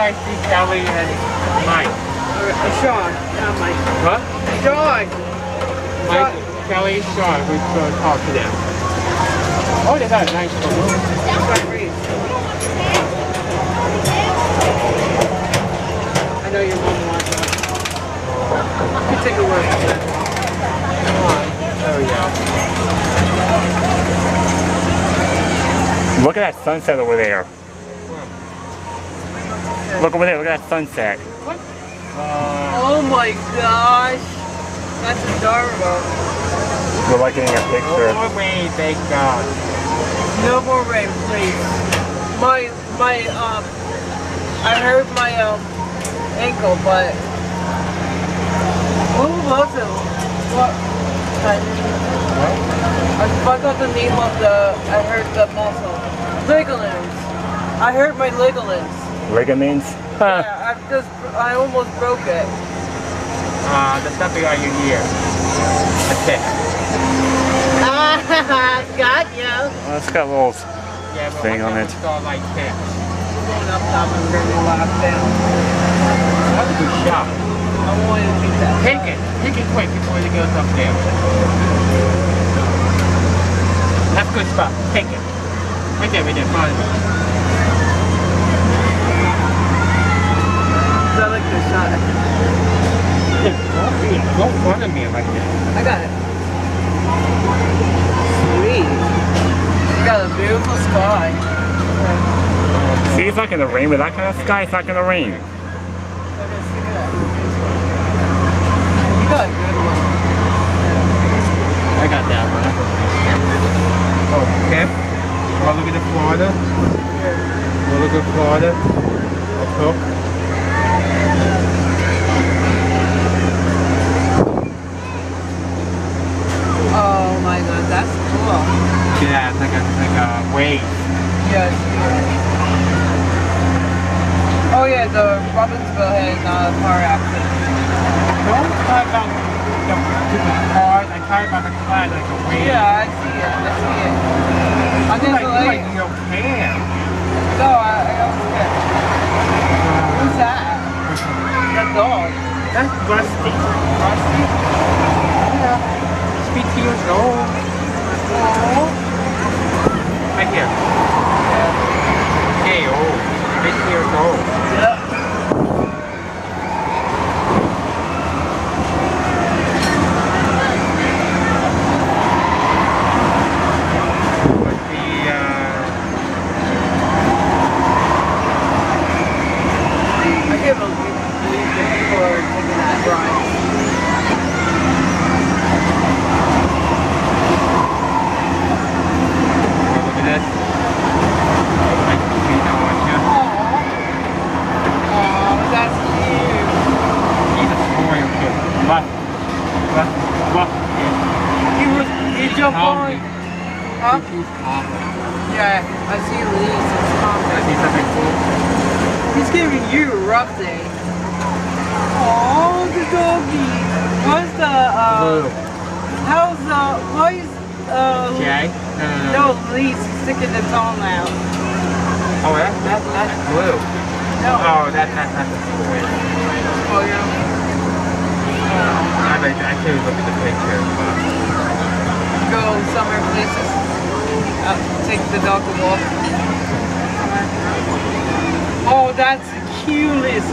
I see Kelly and Mike. Sean, not Mike. What? Sean. Mike, Kelly, Sean. We're going to talk to them. Oh, they got a nice balloon. I know your mom wants one. You can take a word from that. Come on. There we go. Look at that sunset over there. Look over there, look at that sunset. What? Oh my gosh. That's adorable. We're like getting a picture. No more rain, thank God. No more rain, please. I hurt my ankle, but what was it? What? I forgot the name of I hurt the muscle. Ligaments. I hurt my ligaments. Ligaments? Huh. Yeah, I almost broke it. There's something on your ear. A tick. Got you. Well, it's got a little Yeah, but thing on it. Like ticks. Going up top and we're gonna lock down. That's a good shot. I wanted to take that. Take it quick before it goes up there. That's a good spot. Take it. Right there, fine. I like this shot. Don't front of me like that. I got it. Sweet. You got a beautiful sky. See, it's not gonna rain. With that kind of sky, it's not gonna rain. You got a good one. I got that one. Oh, okay. Well, look at the Florida. Well, look at Florida. A cook. Oh my god, that's cool. Yeah, it's like a wave. Yes. Oh yeah, the Robbinsville had a car accident. Don't talk about the cars. I talk about the car like a wave. Yeah, I see it. I just like you don't care. No, I don't care. Who's that? That dog. That's Rusty. Rusty? Yeah. He's 15 years old. Oh. Right here. Hey, old. 15 years old. Yep. I can't believe that people are taking that ride. Look at this. I can see that one, yeah. Oh, that's cute. He's a spoiled kid. What? He jumped on. Huh? He's calm. Yeah, I see Lee's. It's calm. I see something cool. He's giving you a rough day. Oh, the doggy. What's the Blue. How's why is Jay? No, Lee's sticking the tongue out. Oh, that's blue. No. Oh, that's the squid. Oh yeah. I should look at the picture. Go summer places. Take the dog to walk. Oh, that's the cutest.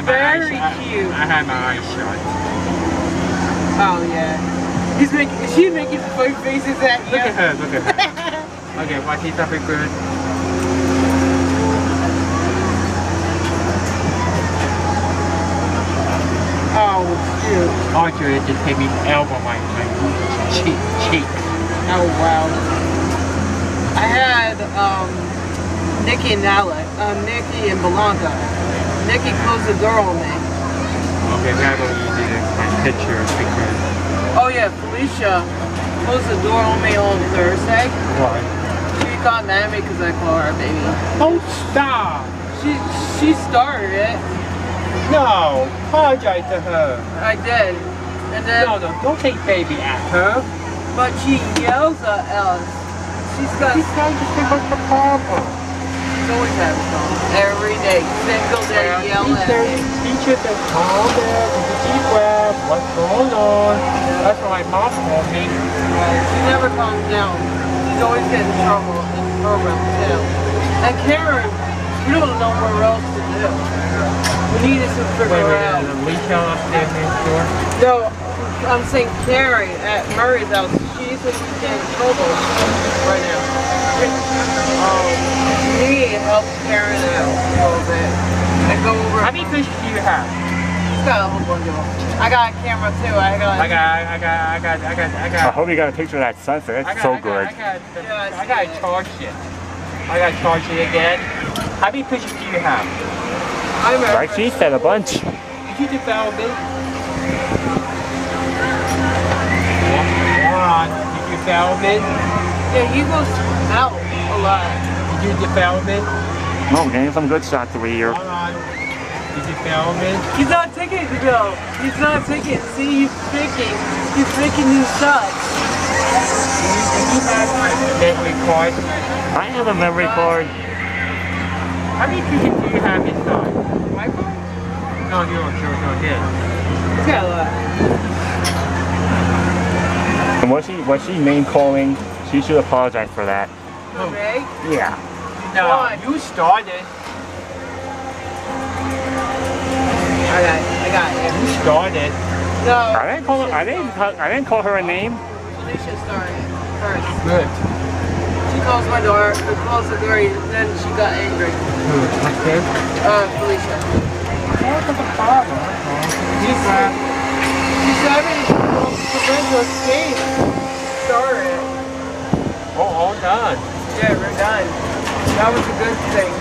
Very cute. I had my eyes shut. Oh yeah. Is she making funny faces at you? Look at her, look at her. Okay, watching something good. Oh, cute. Audrey just gave me elbow my cheek. Oh wow. I had Nikki and Alec, Nikki and Belanca. Nikki closed the door on me. Okay, now go easy to find pictures because. Oh yeah, Felicia closed the door on me on Thursday. Why? She got mad at me because I called her a baby. Don't stop! She started it. No, apologize to her. I did. And then No, don't say baby at her. but she yells at us. She's She's trying to say what's the problem. so always have a phone. Every day, single day, yelling at me. Teacher said, calm down, take a deep breath, what's going on? That's what my mom told me. She never calms down. She's always getting in trouble in the program too. And Karen, we don't know where else to do. We needed to figure out. The retail upstairs next door? No, I'm saying Carrie at Murray's house. She's in trouble right now. We need to help Karen out a little bit and go over. How many fishes do you have? Just got a whole bunch of them. I got a camera too. I I hope you got a picture of that sunset. It's so good. I got to charge it. I got to charge it again. How many fishes do you have? Right, she said a bunch. Did you develop it? One. Did you develop it? Yeah, he goes out a lot. Did you develop it? Oh, getting some good shots over here. Hold on. Did you develop it? He's not taking it, Bill. He's not taking it. See, he's faking. He's faking new shots. Do you have a memory card? I have a memory card. How many fishes do you have inside? My phone? No, you don't. Here. He's got a lot. And was she name calling? She should apologize for that. Okay. Yeah. No, Why? you started. I got it. You started. No. I didn't call her a name. Felicia started first. Good. She closed my door, closed the door, and then she got angry. Good. Okay. Felicia. What's the problem? Deep breath. She's having to escape. Sorry. Oh, all done. Yeah, we're done. That was a good thing.